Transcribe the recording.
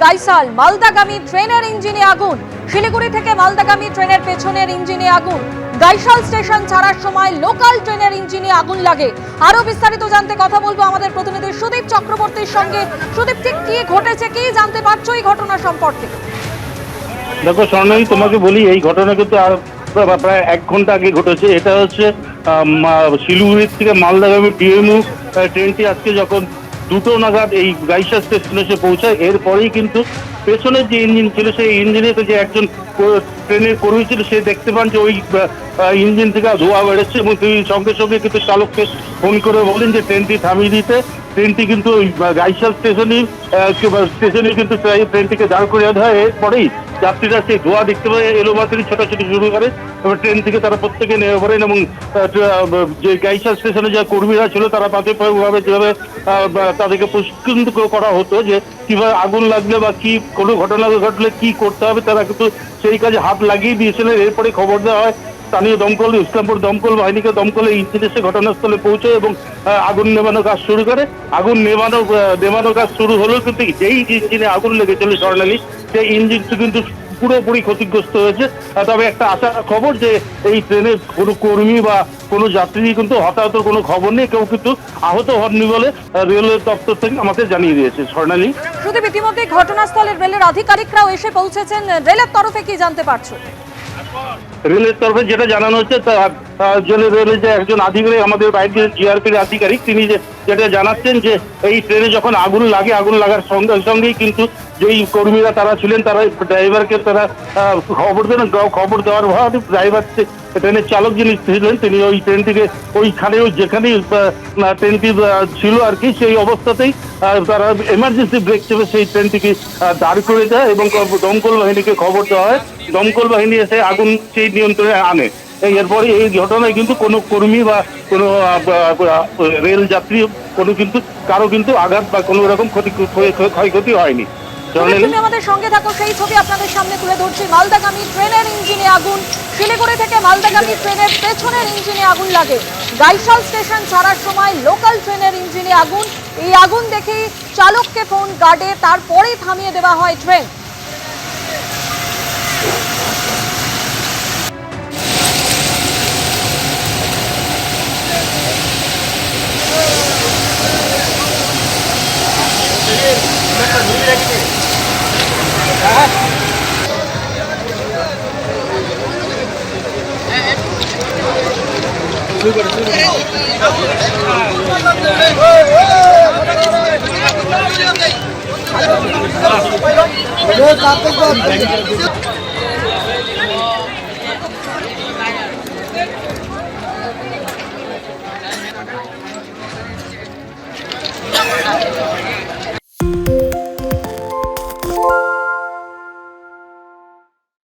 গাইসাল, মালদাগামী ট্রেনের ইঞ্জিনে আগুন। শিলিগুড়ি থেকে মালদাগামী ট্রেনের পেছনের ইঞ্জিনে আগুন। গাইসাল স্টেশন ছাড়ার সময় লোকাল ট্রেনের ইঞ্জিনে আগুন লাগে। আরো বিস্তারিত জানতে কথা বলবো আমাদের প্রতিনিধি সুদীপ চক্রবর্তীর সঙ্গে। সুদীপ, ঠিক কি ঘটেছে, কি জানতে পারছো এই ঘটনা সম্পর্কে? দেখো স্বর্ণালী, তোমাকে বলি, এই ঘটনা কিন্তু আর প্রায় 1 ঘন্টা আগে ঘটেছে। এটা হচ্ছে শিলিগুড়ির থেকে মালদাগামী ডিএমইউ ট্রেনটি আজকে যখন 2টো নাগাদ এই গাইসা স্টেশনে এসে পৌঁছায়, এরপরেই কিন্তু পেছনের যে ইঞ্জিন ছিল সেই ইঞ্জিনে যে একজন ট্রেনের কর্মী ছিল, সে দেখতে পান যে ওই ইঞ্জিন থেকে ধোঁয়া বেরোচ্ছে এবং তিনি সঙ্গে সঙ্গে কিন্তু চালককে ফোন করে বলেন যে ট্রেনটি থামিয়ে দিতে। ট্রেনটি কিন্তু ওই গাইসাল স্টেশনে কিন্তু ট্রেনটিকে দাঁড় করিয়ে দেওয়া হয়। এরপরেই যাত্রীরা সেই ধোঁয়া দেখতে পায়, এলোমাত্রী ছোটাছুটি শুরু করে এবং ট্রেন থেকে তারা প্রত্যেকে নেমে পড়েন এবং যে গাইসাল স্টেশনে যে কর্মীরা ছিল তারা প্রাথমিকভাবে যেভাবে তাদেরকে প্রশিক্ষণ করা হতো যে কিভাবে আগুন লাগলে বা কি কোনো ঘটনা ঘটলে কি করতে হবে, তারা কিন্তু সেই কাজে হাত লাগিয়ে দিয়েছিলেন। এরপরে খবর দেওয়া হয় স্থানীয় দমকল, ইসলামপুর দমকল বাহিনীকে। দমকলে ইঞ্জিন এসে ঘটনাস্থলে পৌঁছয় এবং আগুন নেভানোর কাজ শুরু করে। আগুন নেভানোর কাজ শুরু হলেও কিন্তু যেই ইঞ্জিনে আগুন লেগেছিল স্বর্ণালী, সেই ইঞ্জিনটি কিন্তু পুরোপুরি ক্ষতিগ্রস্ত হয়েছে। তবে একটা আশার খবর যে এই ট্রেনের কোনো কর্মী বা কোনো যাত্রী কিন্তু হতাহত কোনো খবর নেই, কেউ কিন্তু আহত হননি বলে রেলওয়ে দপ্তর থেকে আমাদের জানিয়ে দিয়েছে। স্বর্ণালী, শুধু ইতিমধ্যে ঘটনাস্থলে রেলের আধিকারিকরাও এসে পৌঁছেছেন। রেলের তরফে কি জানতে পারছো? রেলের তরফে যেটা জানানো হচ্ছে, রেলের যে একজন আধিকারিক, আমাদের বাইরের জিআরপির আধিকারিক, তিনি যেটা জানাচ্ছেন যে এই ট্রেনে যখন আগুন লাগে, আগুন লাগার সঙ্গে সঙ্গেই কিন্তু যেই কর্মীরা তারা ছিলেন তারা ড্রাইভারকে তারা খবর দেওয়ার পর ড্রাইভার ট্রেনের চালক যিনি ছিলেন তিনি ওই ট্রেনটিকে ওইখানে যেখানেই ট্রেনটি ছিল আর কি, সেই অবস্থাতেই তারা এমার্জেন্সি ব্রেক চেপে সেই ট্রেনটিকে দাঁড় করে দেয় এবং দমকল বাহিনীকে খবর দেওয়া হয়। দমকল বাহিনী এসে আগুন সেই নিয়ন্ত্রণে আনে। এরপরে এই ঘটনায় কিন্তু কোনো কর্মী বা কোনো রেল যাত্রী কারো কিন্তু আঘাত বা কোনো রকম ক্ষয়ক্ষতি হয়নি। তুমি আমাদের সঙ্গে থাকো, সেই ছবি আপনাদের সামনে তুলে ধরছি। মালদাগামী ট্রেনের ইঞ্জিনে আগুন। শিলিগুড়ি থেকে মালদাগামী ট্রেনের পেছনের ইঞ্জিনে আগুন লাগে। গাইসাল স্টেশন ছাড়ার সময় লোকাল ট্রেনের ইঞ্জিনে আগুন। এই আগুন দেখেই চালককে ফোন গার্ডে, তারপরেই থামিয়ে দেওয়া হয় ট্রেন।